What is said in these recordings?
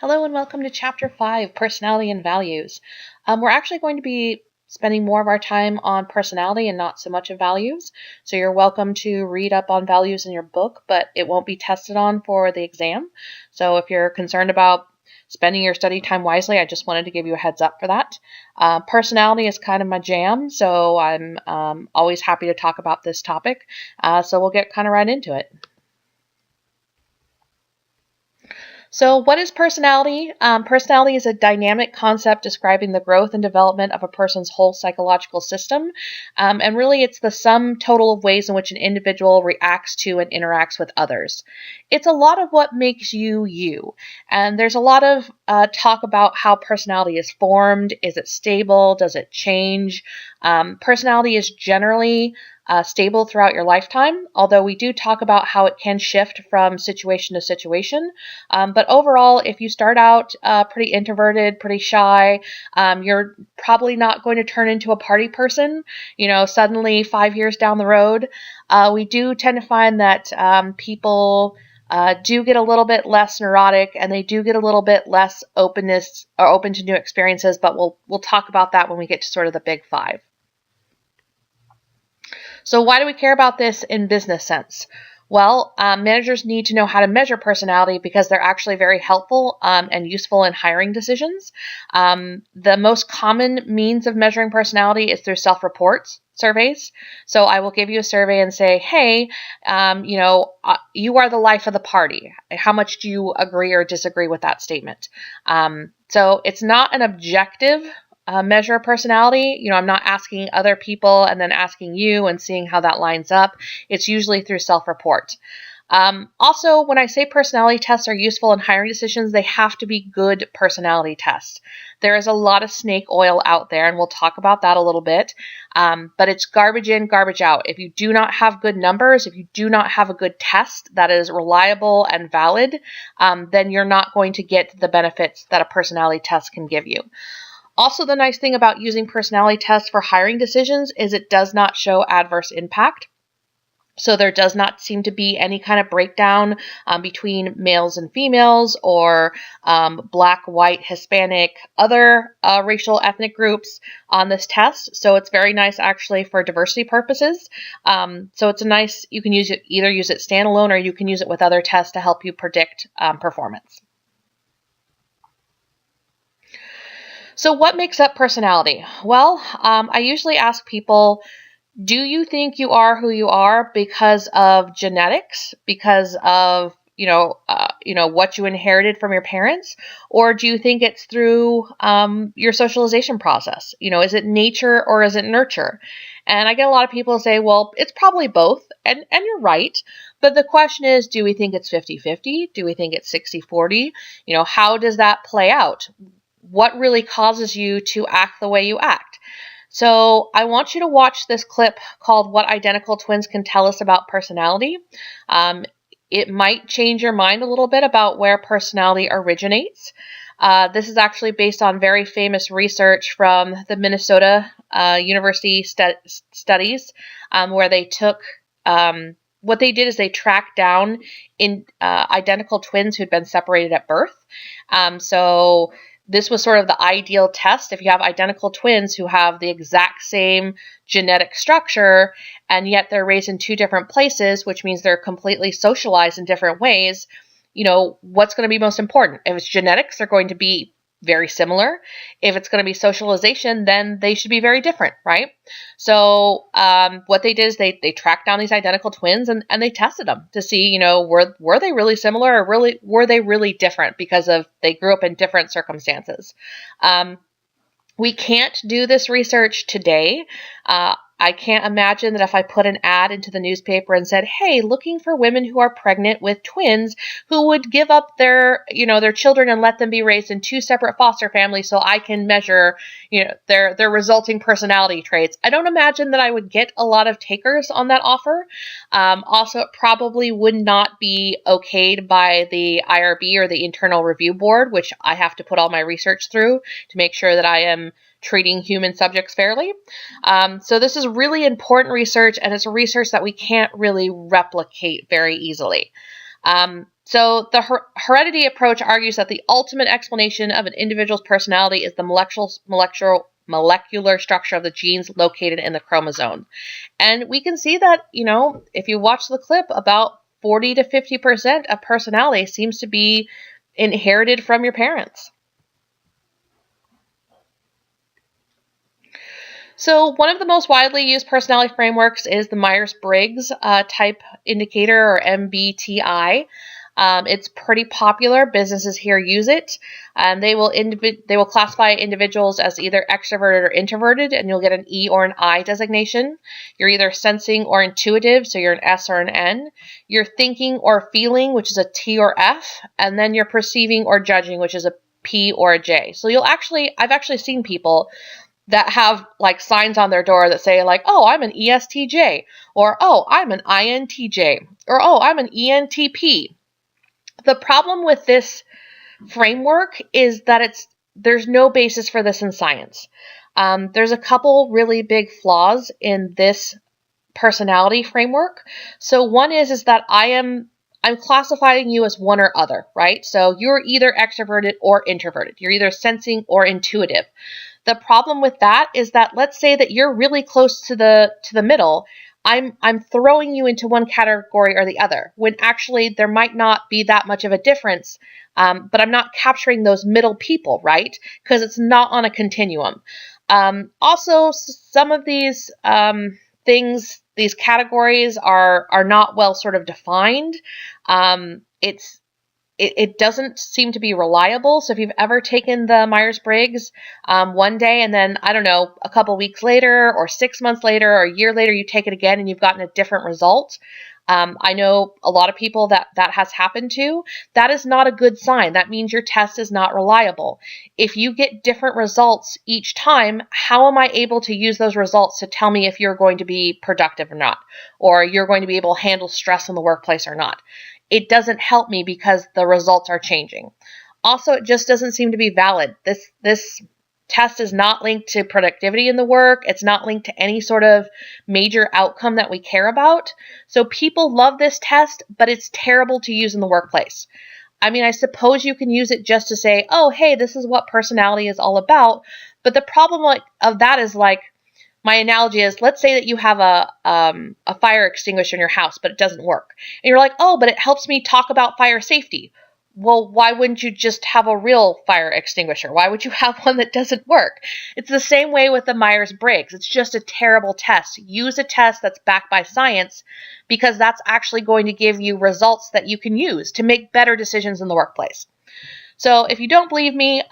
Hello and welcome to Chapter 5, Personality and Values. We're actually going to be spending more of our time on personality and not so much of values. So you're welcome to read up on values in your book, but it won't be tested on for the exam. So if you're concerned about spending your study time wisely, I just wanted to give you a heads up for that. Personality is kind of my jam, so I'm always happy to talk about this topic. So we'll get kind of right into it. So what is personality? Personality is a dynamic concept describing the growth and development of a person's whole psychological system. And really, it's the sum total of ways in which an individual reacts to and interacts with others. It's a lot of what makes you, you. And there's a lot of talk about how personality is formed. Is it stable? Does it change? Personality is generally stable throughout your lifetime, although we do talk about how it can shift from situation to situation. But overall, if you start out pretty introverted, pretty shy, you're probably not going to turn into a party person, suddenly 5 years down the road. We do tend to find that people do get a little bit less neurotic, and they do get a little bit less openness or open to new experiences, but we'll talk about that when we get to sort of the big five. So why do we care about this in business sense? Well, managers need to know how to measure personality because they're actually very helpful and useful in hiring decisions. The most common means of measuring personality is through self-reports surveys. So I will give you a survey and say, hey, you are the life of the party. How much do you agree or disagree with that statement? So it's not an objective measure of personality. I'm not asking other people and then asking you and seeing how that lines up. It's usually through self-report. Also, when I say personality tests are useful in hiring decisions, they have to be good personality tests. There is a lot of snake oil out there, and we'll talk about that a little bit, but it's garbage in, garbage out. If you do not have good numbers, if you do not have a good test that is reliable and valid, then you're not going to get the benefits that a personality test can give you. Also, the nice thing about using personality tests for hiring decisions is it does not show adverse impact. So there does not seem to be any kind of breakdown between males and females or Black, white, Hispanic, other racial ethnic groups on this test. So it's very nice actually for diversity purposes. So it's you can either use it standalone or you can use it with other tests to help you predict performance. So what makes up personality? Well, I usually ask people, do you think you are who you are because of genetics, because of, what you inherited from your parents? Or do you think it's through your socialization process? Is it nature or is it nurture? And I get a lot of people say, well, it's probably both. And you're right. But the question is, do we think it's 50-50? Do we think it's 60-40? How does that play out? What really causes you to act the way you act? So I want you to watch this clip called What Identical Twins Can Tell Us About Personality. It might change your mind a little bit about where personality originates. This is actually based on very famous research from the Minnesota University studies where they took what they did is they tracked down in identical twins who'd been separated at birth. So this was sort of the ideal test. If you have identical twins who have the exact same genetic structure, and yet they're raised in two different places, which means they're completely socialized in different ways, what's going to be most important? If it's genetics, they're going to be very similar. If it's going to be socialization, then they should be very different, right? So what they did is they tracked down these identical twins and they tested them to see, were they really similar or were they really different because they grew up in different circumstances. We can't do this research today. I can't imagine that if I put an ad into the newspaper and said, hey, looking for women who are pregnant with twins who would give up their children and let them be raised in two separate foster families so I can measure, their resulting personality traits. I don't imagine that I would get a lot of takers on that offer. Also, it probably would not be okayed by the IRB or the Internal Review Board, which I have to put all my research through to make sure that I am treating human subjects fairly. So this is really important research, and it's research that we can't really replicate very easily. So the heredity approach argues that the ultimate explanation of an individual's personality is the molecular structure of the genes located in the chromosome. And we can see that, if you watch the clip, about 40 to 50% of personality seems to be inherited from your parents. So one of the most widely used personality frameworks is the Myers-Briggs type indicator, or MBTI. It's pretty popular. Businesses here use it. They will classify individuals as either extroverted or introverted, and you'll get an E or an I designation. You're either sensing or intuitive, so you're an S or an N. You're thinking or feeling, which is a T or F, and then you're perceiving or judging, which is a P or a J. So I've actually seen people that have like signs on their door that say like, oh, I'm an ESTJ, or oh, I'm an INTJ, or oh, I'm an ENTP. The problem with this framework is that there's no basis for this in science. There's a couple really big flaws in this personality framework. So one is that I'm classifying you as one or other, right? So you're either extroverted or introverted. You're either sensing or intuitive. The problem with that is that, let's say that you're really close to the middle. I'm throwing you into one category or the other, when actually there might not be that much of a difference, but I'm not capturing those middle people, right? Because it's not on a continuum. Also, some of these things, these categories are not well sort of defined. It doesn't seem to be reliable. So if you've ever taken the Myers-Briggs one day, and then, I don't know, a couple weeks later or 6 months later or a year later, you take it again and you've gotten a different result. I know a lot of people that has happened to. That is not a good sign. That means your test is not reliable. If you get different results each time, how am I able to use those results to tell me if you're going to be productive or not, or you're going to be able to handle stress in the workplace or not? It doesn't help me because the results are changing. Also, it just doesn't seem to be valid. This test is not linked to productivity in the work. It's not linked to any sort of major outcome that we care about. So people love this test, but it's terrible to use in the workplace. I mean, I suppose you can use it just to say, oh, hey, this is what personality is all about. But the problem of that is, like, my analogy is, let's say that you have a fire extinguisher in your house, but it doesn't work. And you're like, oh, but it helps me talk about fire safety. Well, why wouldn't you just have a real fire extinguisher? Why would you have one that doesn't work? It's the same way with the Myers-Briggs. It's just a terrible test. Use a test that's backed by science, because that's actually going to give you results that you can use to make better decisions in the workplace. So if you don't believe me,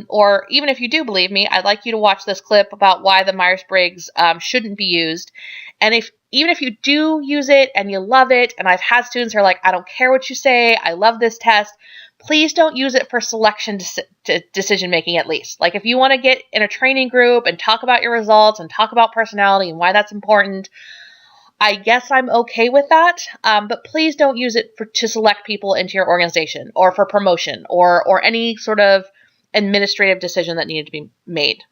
or even if you do believe me, I'd like you to watch this clip about why the Myers-Briggs shouldn't be used. And even if you do use it and you love it, and I've had students who are like, I don't care what you say, I love this test, please don't use it for selection decision making, at least. Like, if you want to get in a training group and talk about your results and talk about personality and why that's important, I guess I'm okay with that, but please don't use it to select people into your organization, or for promotion, or any sort of administrative decision that needed to be made.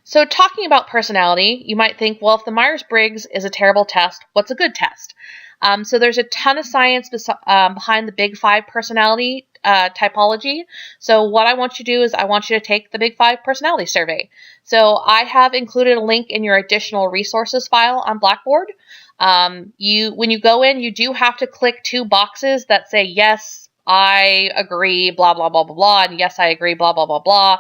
So talking about personality, you might think, well, if the Myers-Briggs is a terrible test, what's a good test? So there's a ton of science behind the Big Five personality typology. So what I want you to do is I want you to take the Big Five personality survey. So I have included a link in your additional resources file on Blackboard. When you go in, you do have to click 2 boxes that say, yes, I agree, blah, blah, blah, blah, blah, and yes, I agree, blah, blah, blah, blah,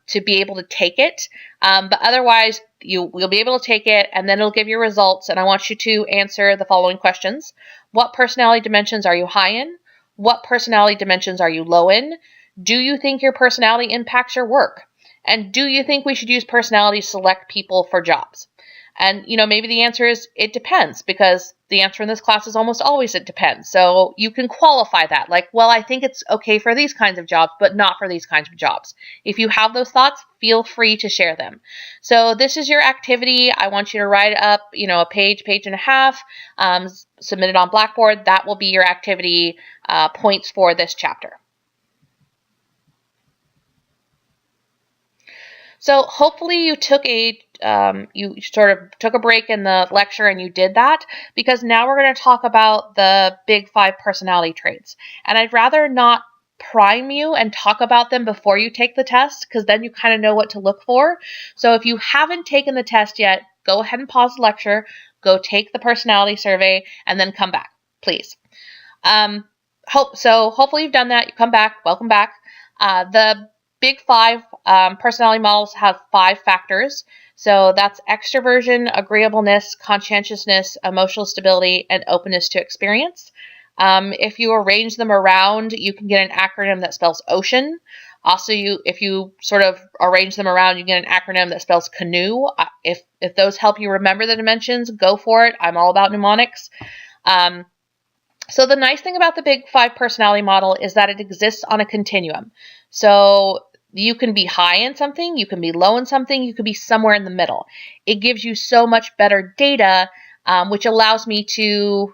to be able to take it. But otherwise, you'll be able to take it, and then it'll give you results, and I want you to answer the following questions. What personality dimensions are you high in? What personality dimensions are you low in? Do you think your personality impacts your work? And do you think we should use personality to select people for jobs? And, maybe the answer is it depends, because the answer in this class is almost always it depends. So you can qualify that. Like, well, I think it's okay for these kinds of jobs, but not for these kinds of jobs. If you have those thoughts, feel free to share them. So this is your activity. I want you to write up, a page and a half, submit it on Blackboard. That will be your activity points for this chapter. So hopefully you took a you sort of took a break in the lecture and you did that, because now we're going to talk about the big 5 personality traits. And I'd rather not prime you and talk about them before you take the test, because then you kind of know what to look for. So if you haven't taken the test yet, go ahead and pause the lecture, go take the personality survey, and then come back, please. Hopefully you've done that. You come back. Welcome back. The big 5 personality models have 5 factors. So that's extroversion, agreeableness, conscientiousness, emotional stability, and openness to experience. If you arrange them around, you can get an acronym that spells ocean. Also, if you sort of arrange them around, you get an acronym that spells canoe. If those help you remember the dimensions, go for it. I'm all about mnemonics. So the nice thing about the big 5 personality model is that it exists on a continuum. So you can be high in something, you can be low in something, you could be somewhere in the middle. It gives you so much better data, which allows me to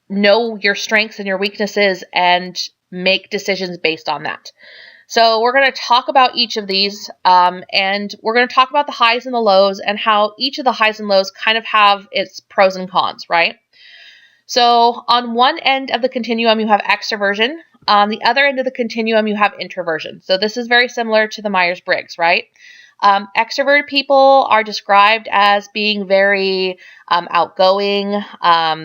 know your strengths and your weaknesses and make decisions based on that. So we're going to talk about each of these, and we're going to talk about the highs and the lows and how each of the highs and lows kind of have its pros and cons, right? So on one end of the continuum, you have extroversion. On the other end of the continuum, you have introversion. So this is very similar to the Myers-Briggs, right? Extroverted people are described as being very outgoing.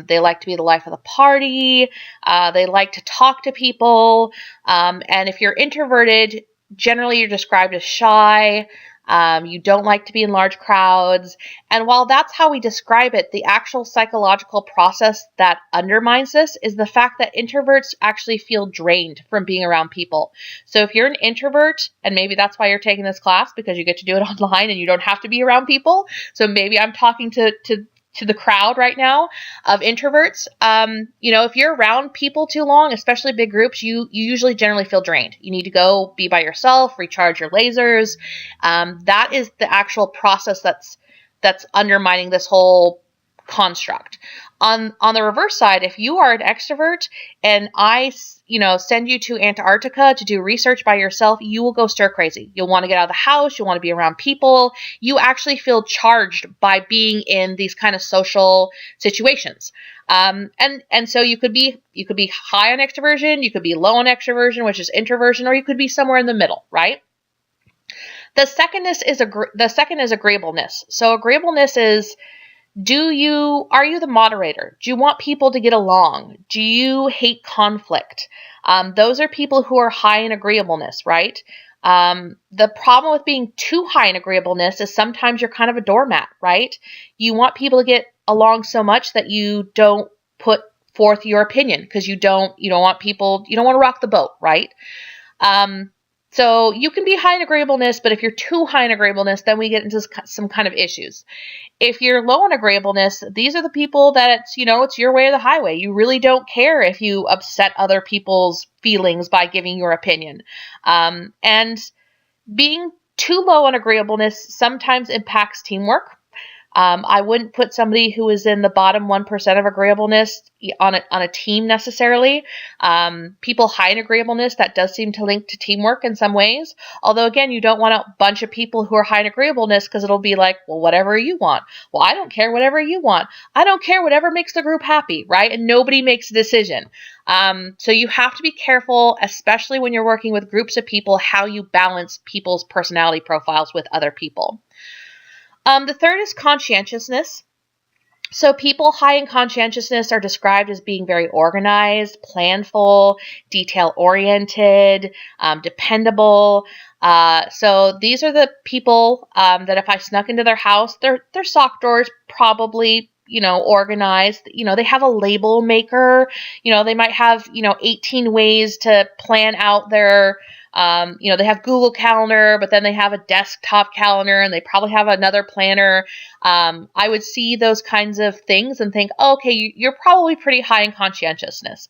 They like to be the life of the party. They like to talk to people. And if you're introverted, generally you're described as shy. You don't like to be in large crowds. And while that's how we describe it, the actual psychological process that undermines this is the fact that introverts actually feel drained from being around people. So if you're an introvert, and maybe that's why you're taking this class, because you get to do it online and you don't have to be around people. So maybe I'm talking to the crowd right now of introverts. If you're around people too long, especially big groups, you usually generally feel drained. You need to go be by yourself, recharge your lasers. That is the actual process that's undermining this whole construct. On the reverse side, if you are an extrovert and I send you to Antarctica to do research by yourself, you will go stir crazy. You'll want to get out of the house. You'll want to be around people. You actually feel charged by being in these kind of social situations. And so you could be high on extroversion, you could be low on extroversion, which is introversion, or you could be somewhere in the middle, right? The second is agreeableness. So agreeableness is, are you the moderator? Do you want people to get along? Do you hate conflict? Those are people who are high in agreeableness, right? The problem with being too high in agreeableness is sometimes you're kind of a doormat, right? You want people to get along so much that you don't put forth your opinion because you don't want to rock the boat, right? So you can be high in agreeableness, but if you're too high in agreeableness, then we get into some kind of issues. If you're low in agreeableness, these are the people that it's your way or the highway. You really don't care if you upset other people's feelings by giving your opinion. And being too low in agreeableness sometimes impacts teamwork. I wouldn't put somebody who is in the bottom 1% of agreeableness on a team necessarily. People high in agreeableness, that does seem to link to teamwork in some ways. Although again, you don't want a bunch of people who are high in agreeableness, because it'll be like, well, whatever you want. Well, I don't care, whatever you want. I don't care, whatever makes the group happy, right? And nobody makes a decision. So you have to be careful, especially when you're working with groups of people, how you balance people's personality profiles with other people. The third is conscientiousness. So people high in conscientiousness are described as being very organized, planful, detail-oriented, dependable. So these are the people that if I snuck into their house, their sock drawers probably organized. They have a label maker. They might have 18 ways to plan out their they have Google Calendar, but then they have a desktop calendar and they probably have another planner. I would see those kinds of things and think, oh, okay, you're probably pretty high in conscientiousness.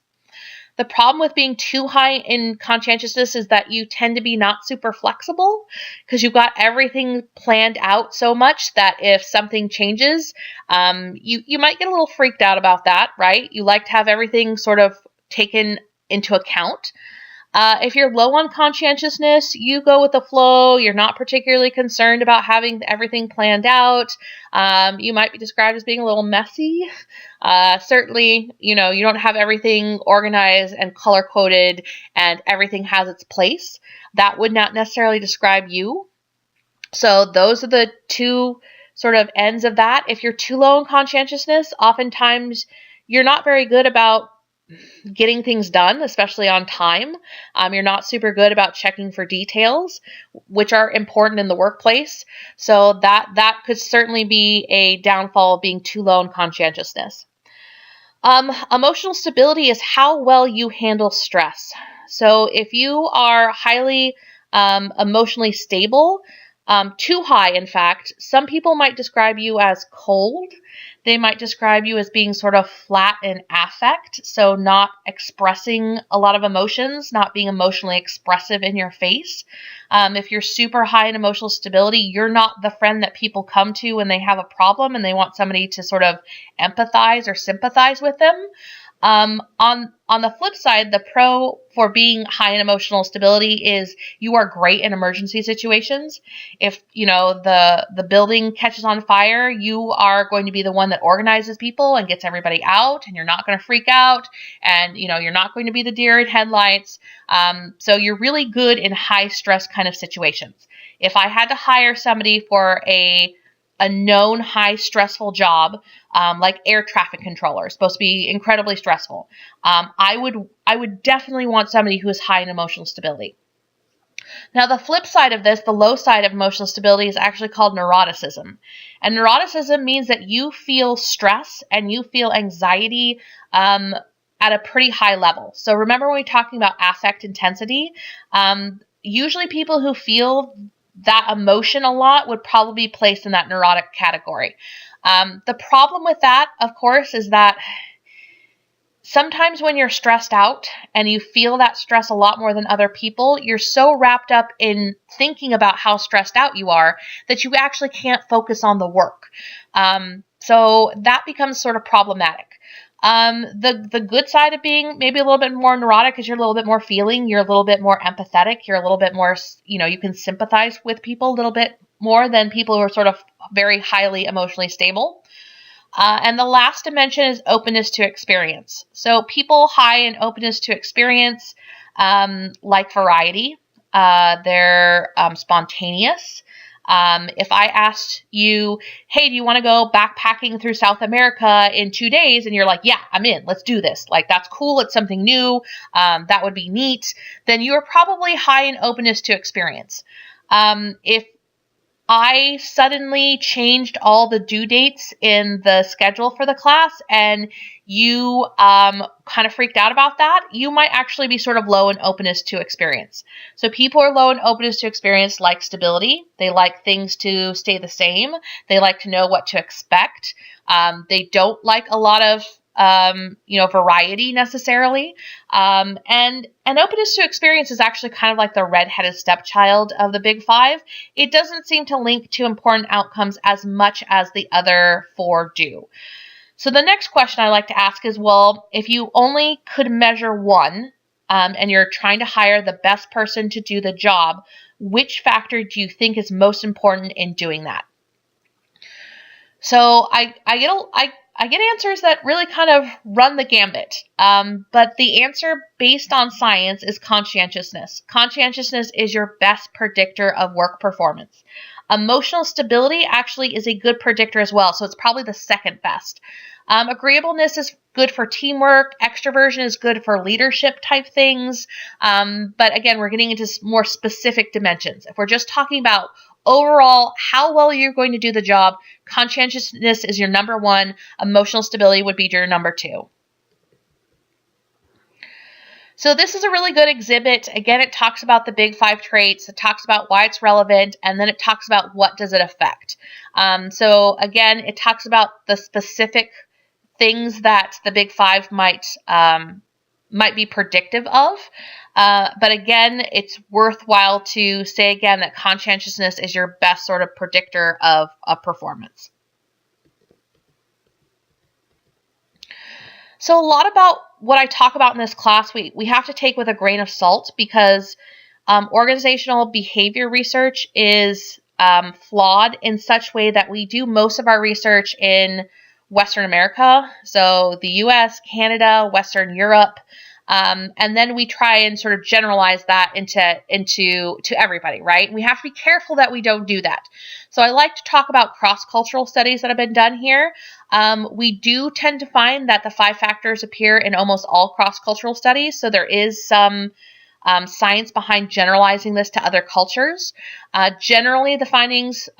The problem with being too high in conscientiousness is that you tend to be not super flexible because you've got everything planned out so much that if something changes, you might get a little freaked out about that, right? You like to have everything sort of taken into account. If you're low on conscientiousness, you go with the flow. You're not particularly concerned about having everything planned out. You might be described as being a little messy. Certainly, you don't have everything organized and color coded and everything has its place. That would not necessarily describe you. So those are the two sort of ends of that. If you're too low in conscientiousness, oftentimes you're not very good about getting things done, especially on time. You're not super good about checking for details, which are important in the workplace. So that could certainly be a downfall of being too low in conscientiousness. Emotional stability is how well you handle stress. So if you are highly emotionally stable, too high, in fact, some people might describe you as cold. They might describe you as being sort of flat in affect, so not expressing a lot of emotions, not being emotionally expressive in your face. If you're super high in emotional stability, you're not the friend that people come to when they have a problem and they want somebody to sort of empathize or sympathize with them. On the flip side, the pro for being high in emotional stability is you are great in emergency situations. If, the building catches on fire, you are going to be the one that organizes people and gets everybody out, and you're not going to freak out, and, you're not going to be the deer in headlights. So you're really good in high stress kind of situations. If I had to hire somebody for a known high stressful job, like air traffic controller, supposed to be incredibly stressful, I would definitely want somebody who is high in emotional stability. Now, the flip side of this, the low side of emotional stability, is actually called neuroticism. And neuroticism means that you feel stress and you feel anxiety at a pretty high level. So remember when we were talking about affect intensity, usually people who feel that emotion a lot would probably be placed in that neurotic category. The problem with that, of course, is that sometimes when you're stressed out and you feel that stress a lot more than other people, you're so wrapped up in thinking about how stressed out you are that you actually can't focus on the work. So that becomes sort of problematic. The good side of being maybe a little bit more neurotic is you're a little bit more feeling, you're a little bit more empathetic, you're a little bit more, you can sympathize with people a little bit more than people who are sort of very highly emotionally stable. And the last dimension is openness to experience. So people high in openness to experience like variety. They're spontaneous. If I asked you, hey, do you want to go backpacking through South America in 2 days? And you're like, yeah, I'm in. Let's do this. Like, that's cool. It's something new. That would be neat. Then you are probably high in openness to experience. If I suddenly changed all the due dates in the schedule for the class and you kind of freaked out about that, you might actually be sort of low in openness to experience. So people are low in openness to experience like stability. They like things to stay the same. They like to know what to expect. They don't like a lot of variety necessarily. And openness to experience is actually kind of like the redheaded stepchild of the big five. It doesn't seem to link to important outcomes as much as the other four do. So the next question I like to ask is, well, if you only could measure one, and you're trying to hire the best person to do the job, which factor do you think is most important in doing that? So I get answers that really kind of run the gambit. But the answer based on science is conscientiousness. Conscientiousness is your best predictor of work performance. Emotional stability actually is a good predictor as well, so it's probably the second best. Agreeableness is good for teamwork. Extroversion is good for leadership type things. But again, we're getting into more specific dimensions. If we're just talking about overall how well you're going to do the job, conscientiousness is your number one. Emotional stability would be your number two. So this is a really good exhibit. Again, it talks about the big five traits. It talks about why it's relevant, and then it talks about what does it affect. So again, it talks about the specific things that the big five might be predictive of. But again, it's worthwhile to say again that conscientiousness is your best sort of predictor of performance. So a lot about what I talk about in this class, we have to take with a grain of salt because organizational behavior research is flawed in such way that we do most of our research in Western America, so the US, Canada, Western Europe, and then we try and sort of generalize that into everybody, right? And we have to be careful that we don't do that. So I like to talk about cross-cultural studies that have been done here. We do tend to find that the 5 factors appear in almost all cross-cultural studies, so there is some science behind generalizing this to other cultures. Generally, the findings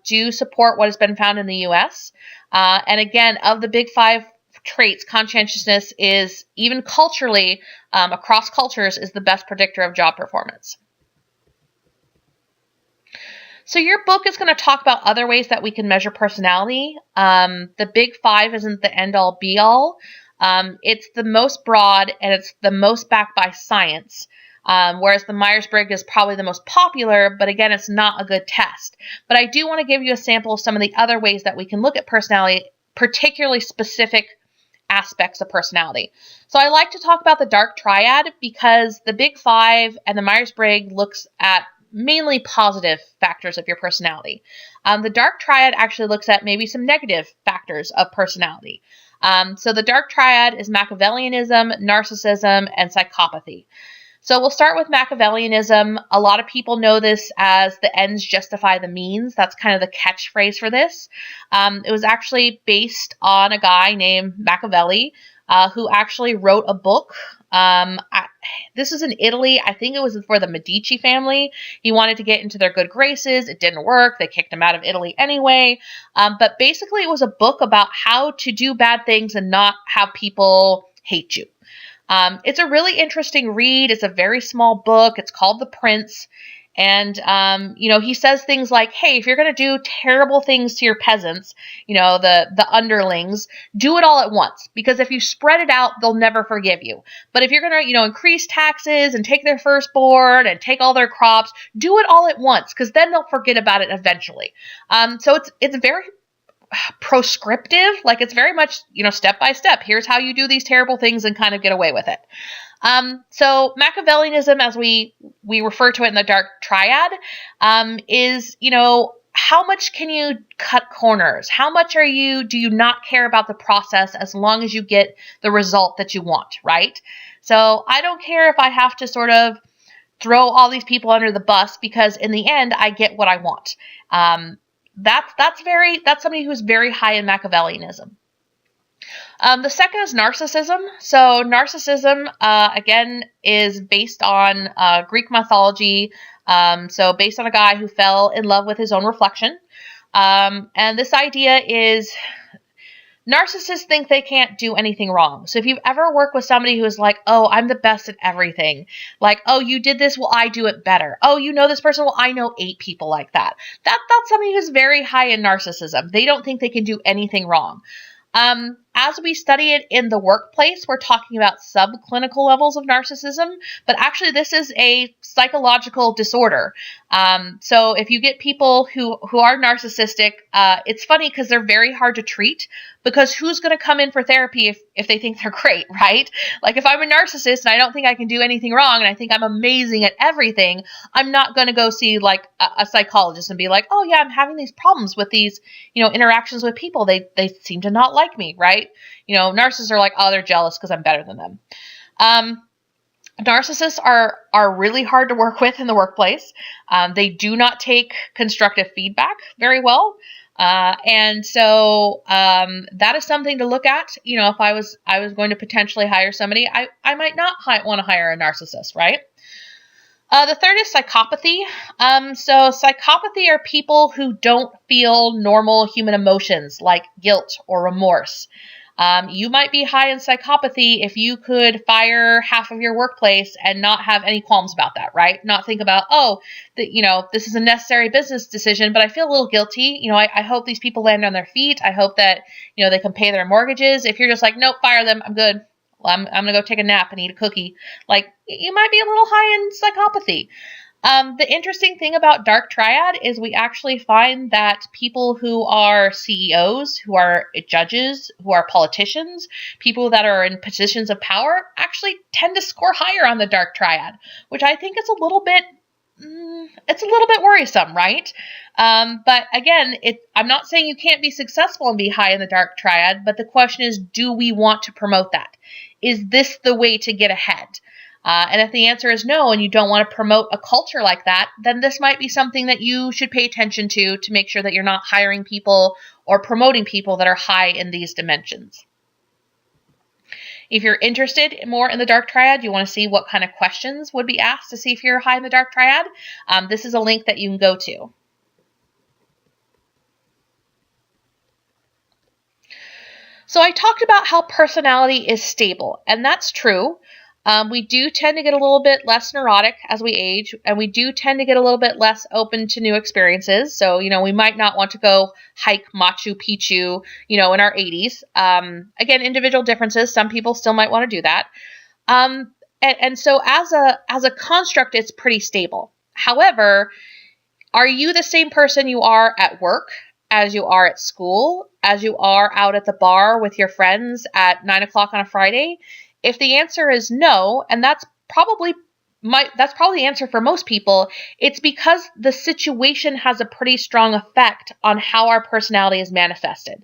do support what has been found in the US. And again, of the big 5 traits, conscientiousness is, even culturally, across cultures, is the best predictor of job performance. So your book is going to talk about other ways that we can measure personality. The big 5 isn't the end-all be-all. It's the most broad and it's the most backed by science. Whereas the Myers-Briggs is probably the most popular, but again, it's not a good test. But I do want to give you a sample of some of the other ways that we can look at personality, particularly specific aspects of personality. So I like to talk about the dark triad because the big 5 and the Myers-Briggs looks at mainly positive factors of your personality. The dark triad actually looks at maybe some negative factors of personality. So the dark triad is Machiavellianism, narcissism, and psychopathy. So we'll start with Machiavellianism. A lot of people know this as the ends justify the means. That's kind of the catchphrase for this. It was actually based on a guy named Machiavelli who actually wrote a book. This is in Italy. I think it was for the Medici family. He wanted to get into their good graces. It didn't work. They kicked him out of Italy anyway. But basically, it was a book about how to do bad things and not have people hate you. It's a really interesting read. It's a very small book. It's called The Prince. And, he says things like, hey, if you're going to do terrible things to your peasants, the underlings, do it all at once. Because if you spread it out, they'll never forgive you. But if you're going to, increase taxes and take their firstborn and take all their crops, do it all at once. Because then they'll forget about it eventually. So it's very proscriptive, like it's very much, step by step. Here's how you do these terrible things and kind of get away with it. So Machiavellianism, as we refer to it in the dark triad, is, how much can you cut corners? How much do you not care about the process as long as you get the result that you want, right? So I don't care if I have to sort of throw all these people under the bus because in the end I get what I want. That's somebody who's very high in Machiavellianism. The second is narcissism. So narcissism, again, is based on Greek mythology. So based on a guy who fell in love with his own reflection. And this idea is narcissists think they can't do anything wrong. So if you've ever worked with somebody who is like, oh, I'm the best at everything. Like, oh, you did this, well, I do it better. Oh, you know this person, well, I know 8 people like that. That's somebody who's very high in narcissism. They don't think they can do anything wrong. As we study it in the workplace, we're talking about subclinical levels of narcissism, but actually this is a psychological disorder. So if you get people who are narcissistic, it's funny because they're very hard to treat because who's going to come in for therapy if they think they're great, right? Like if I'm a narcissist and I don't think I can do anything wrong and I think I'm amazing at everything, I'm not going to go see like a psychologist and be like, oh yeah, I'm having these problems with these, interactions with people. They seem to not like me, right? Narcissists are like, oh, they're jealous because I'm better than them. Narcissists are really hard to work with in the workplace. They do not take constructive feedback very well. And so that is something to look at. If I was going to potentially hire somebody, I might not want to hire a narcissist, right? The third is psychopathy. So psychopathy are people who don't feel normal human emotions like guilt or remorse. You might be high in psychopathy if you could fire half of your workplace and not have any qualms about that, right? Not think about, this is a necessary business decision, but I feel a little guilty. I hope these people land on their feet. I hope that, they can pay their mortgages. If you're just like, nope, fire them, I'm good. Well, I'm going to go take a nap and eat a cookie. Like, you might be a little high in psychopathy. The interesting thing about dark triad is we actually find that people who are CEOs, who are judges, who are politicians, people that are in positions of power actually tend to score higher on the dark triad, which I think is a little bit it's a little bit worrisome, right? But again, I'm not saying you can't be successful and be high in the dark triad, but the question is, do we want to promote that? Is this the way to get ahead? And if the answer is no, and you don't want to promote a culture like that, then this might be something that you should pay attention to make sure that you're not hiring people or promoting people that are high in these dimensions. If you're interested more in the dark triad, you want to see what kind of questions would be asked to see if you're high in the dark triad, this is a link that you can go to. So I talked about how personality is stable, and that's true. We do tend to get a little bit less neurotic as we age, and we do tend to get a little bit less open to new experiences. So, we might not want to go hike Machu Picchu, in our 80s. Again, individual differences. Some people still might want to do that. And so as a construct, it's pretty stable. However, are you the same person you are at work, as you are at school, as you are out at the bar with your friends at 9 o'clock on a Friday? If the answer is no, and that's probably the answer for most people, it's because the situation has a pretty strong effect on how our personality is manifested.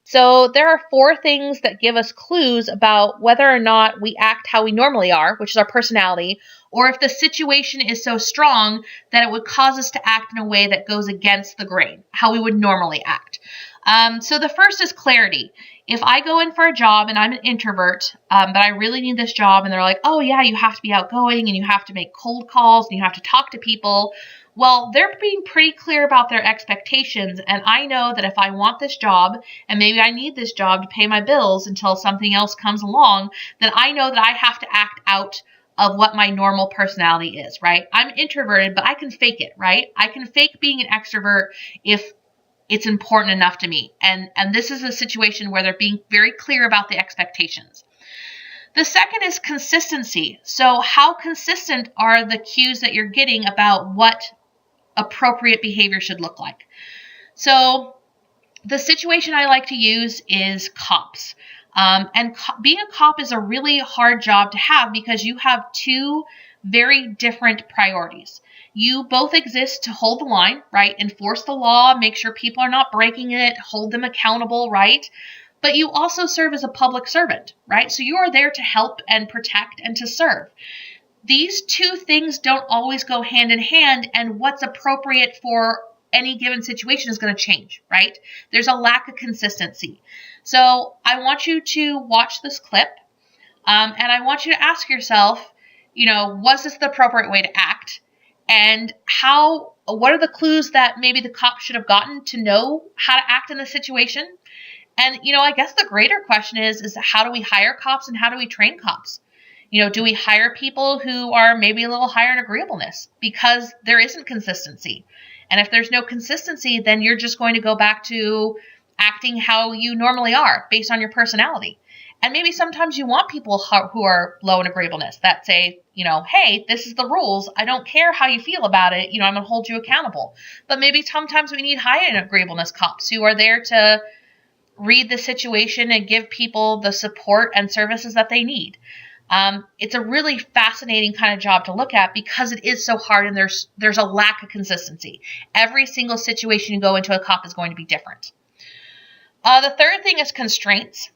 So there are 4 things that give us clues about whether or not we act how we normally are, which is our personality, or if the situation is so strong that it would cause us to act in a way that goes against the grain, how we would normally act. So the first is clarity. If I go in for a job and I'm an introvert, but I really need this job, and they're like, oh yeah, you have to be outgoing and you have to make cold calls and you have to talk to people. Well, they're being pretty clear about their expectations, and I know that if I want this job, and maybe I need this job to pay my bills until something else comes along, then I know that I have to act out of what my normal personality is, right? I'm introverted, but I can fake it, right? I can fake being an extrovert if it's important enough to me. And this is a situation where they're being very clear about the expectations. The second is consistency. So how consistent are the cues that you're getting about what appropriate behavior should look like? So the situation I like to use is cops. Being a cop is a really hard job to have because you have 2 very different priorities. You both exist to hold the line, right? Enforce the law, make sure people are not breaking it, hold them accountable, right? But you also serve as a public servant, right? So you are there to help and protect and to serve. These 2 things don't always go hand in hand, and what's appropriate for any given situation is going to change, right? There's a lack of consistency. So I want you to watch this clip, and I want you to ask yourself, was this the appropriate way to act? And what are the clues that maybe the cop should have gotten to know how to act in this situation? And, I guess the greater question is how do we hire cops and how do we train cops? Do we hire people who are maybe a little higher in agreeableness because there isn't consistency? And if there's no consistency, then you're just going to go back to acting how you normally are based on your personality. And maybe sometimes you want people who are low in agreeableness that say, hey, this is the rules. I don't care how you feel about it. I'm going to hold you accountable. But maybe sometimes we need high in agreeableness cops who are there to read the situation and give people the support and services that they need. It's a really fascinating kind of job to look at because it is so hard and there's a lack of consistency. Every single situation you go into a cop is going to be different. The third thing is constraints.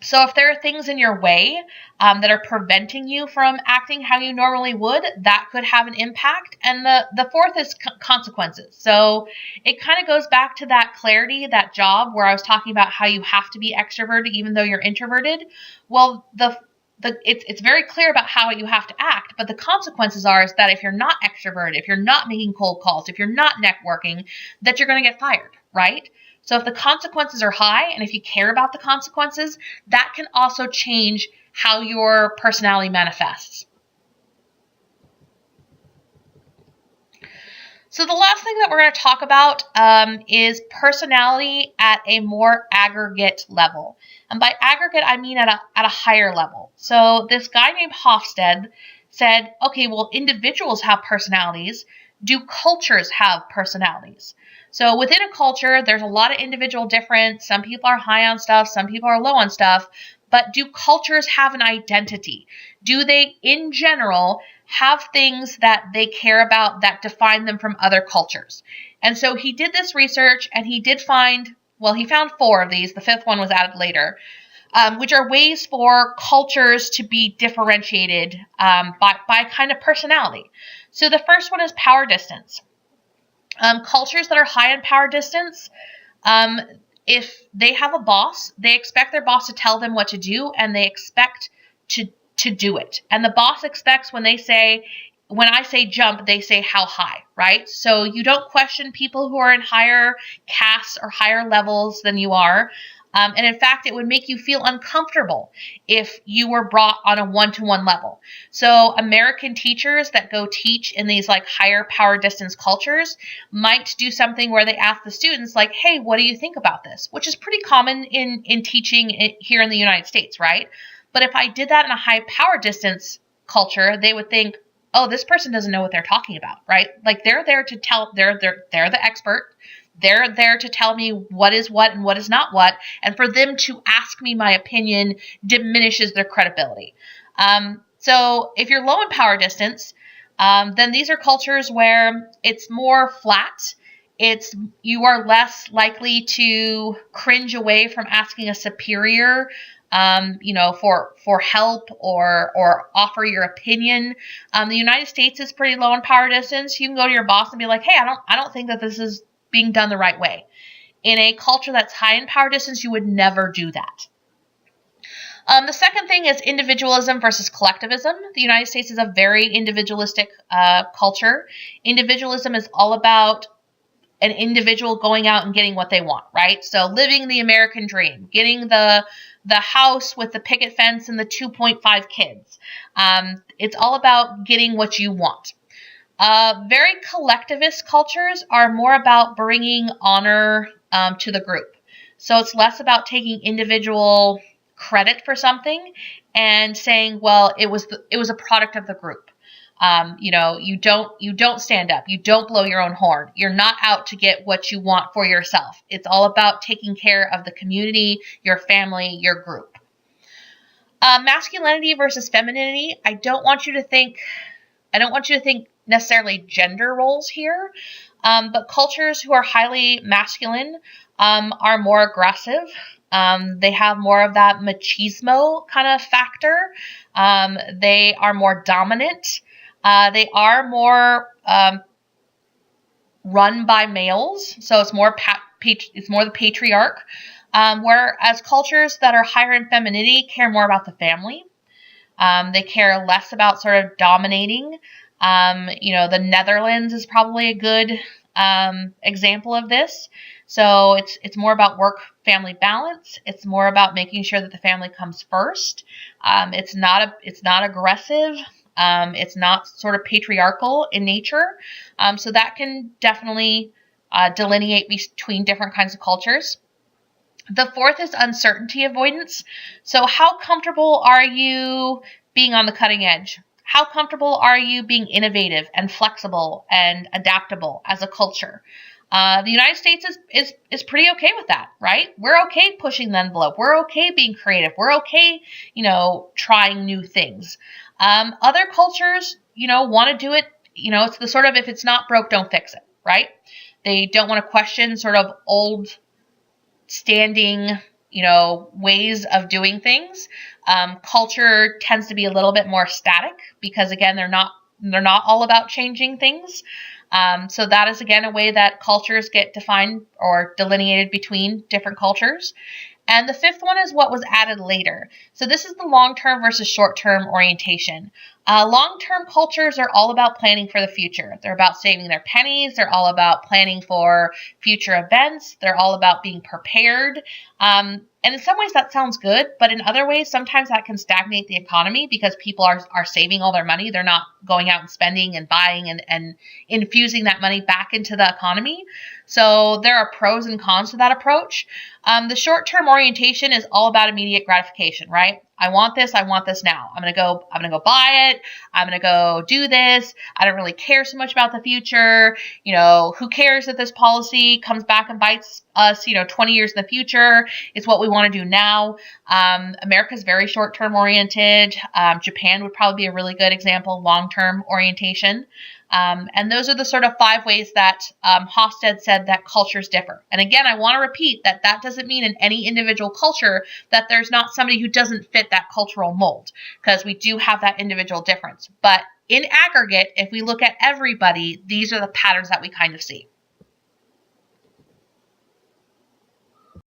So if there are things in your way that are preventing you from acting how you normally would, that could have an impact. And the fourth is consequences. So it kind of goes back to that clarity, that job where I was talking about how you have to be extroverted even though you're introverted. Well, it's very clear about how you have to act, but the consequences is that if you're not extroverted, if you're not making cold calls, if you're not networking, that you're going to get fired, right? So if the consequences are high, and if you care about the consequences, that can also change how your personality manifests. So the last thing that we're going to talk about is personality at a more aggregate level. And by aggregate, I mean at a higher level. So this guy named Hofstede said, okay, well, individuals have personalities. Do cultures have personalities? So within a culture, there's a lot of individual difference. Some people are high on stuff, some people are low on stuff. But do cultures have an identity? Do they, in general, have things that they care about that define them from other cultures? And so he did this research, and he did find, well, he found 4 of these. The 5th one was added later, which are ways for cultures to be differentiated by kind of personality. So the first one is power distance. Cultures that are high in power distance, if they have a boss, they expect their boss to tell them what to do, and they expect to do it. And the boss expects when I say jump, they say how high, right? So you don't question people who are in higher castes or higher levels than you are. And in fact, it would make you feel uncomfortable if you were brought on a one-to-one level. So American teachers that go teach in these like higher power distance cultures might do something where they ask the students like, hey, what do you think about this? Which is pretty common in teaching here in the United States, right? But if I did that in a high power distance culture, they would think, oh, this person doesn't know what they're talking about, right? Like they're there to tell, they're the expert. They're there to tell me what is what and what is not what, and for them to ask me my opinion diminishes their credibility. So if you're low in power distance, then these are cultures where it's more flat. You are less likely to cringe away from asking a superior, for help or offer your opinion. The United States is pretty low in power distance. You can go to your boss and be like, hey, I don't think that this is being done the right way. In a culture that's high in power distance, you would never do that. The second thing is individualism versus collectivism. The United States is a very individualistic culture. Individualism is all about an individual going out and getting what they want, right? So living the American dream, getting the house with the picket fence and the 2.5 kids. It's all about getting what you want. Very collectivist cultures are more about bringing honor to the group. So it's less about taking individual credit for something and saying, well, it was a product of the group. You don't stand up. You don't blow your own horn. You're not out to get what you want for yourself. It's all about taking care of the community, your family, your group. Masculinity versus femininity. I don't want you to think necessarily gender roles here, but cultures who are highly masculine are more aggressive. They have more of that machismo kind of factor. They are more dominant. They are more run by males, so it's more the patriarch. Whereas cultures that are higher in femininity care more about the family. They care less about sort of dominating. The Netherlands is probably a good example of this. So it's more about work-family balance. It's more about making sure that the family comes first. It's not aggressive. It's not sort of patriarchal in nature. So that can definitely delineate between different kinds of cultures. The fourth is uncertainty avoidance. So how comfortable are you being on the cutting edge? How comfortable are you being innovative and flexible and adaptable as a culture? The United States is pretty okay with that, right? We're okay pushing the envelope. We're okay being creative. We're okay, trying new things. Other cultures, want to do it. It's the sort of, if it's not broke, don't fix it, right? They don't want to question sort of old standing, ways of doing things. Culture tends to be a little bit more static because, again, they're not all about changing things. So that is, again, a way that cultures get defined or delineated between different cultures. And the fifth one is what was added later. So this is the long-term versus short-term orientation. Long-term cultures are all about planning for the future. They're about saving their pennies. They're all about planning for future events. They're all about being prepared. And in some ways that sounds good, but in other ways, sometimes that can stagnate the economy because people are saving all their money. They're not going out and spending and buying and infusing that money back into the economy. So there are pros and cons to that approach. The short-term orientation is all about immediate gratification, right? I want this now. I'm going to go buy it. I'm going to go do this. I don't really care so much about the future. Who cares if this policy comes back and bites us, 20 years in the future? It's what we want to do now. America's very short-term oriented. Japan would probably be a really good example of long-term orientation. And those are the sort of 5 ways that Hofstede said that cultures differ. And again, I want to repeat that doesn't mean in any individual culture that there's not somebody who doesn't fit that cultural mold, because we do have that individual difference. But in aggregate, if we look at everybody, these are the patterns that we kind of see.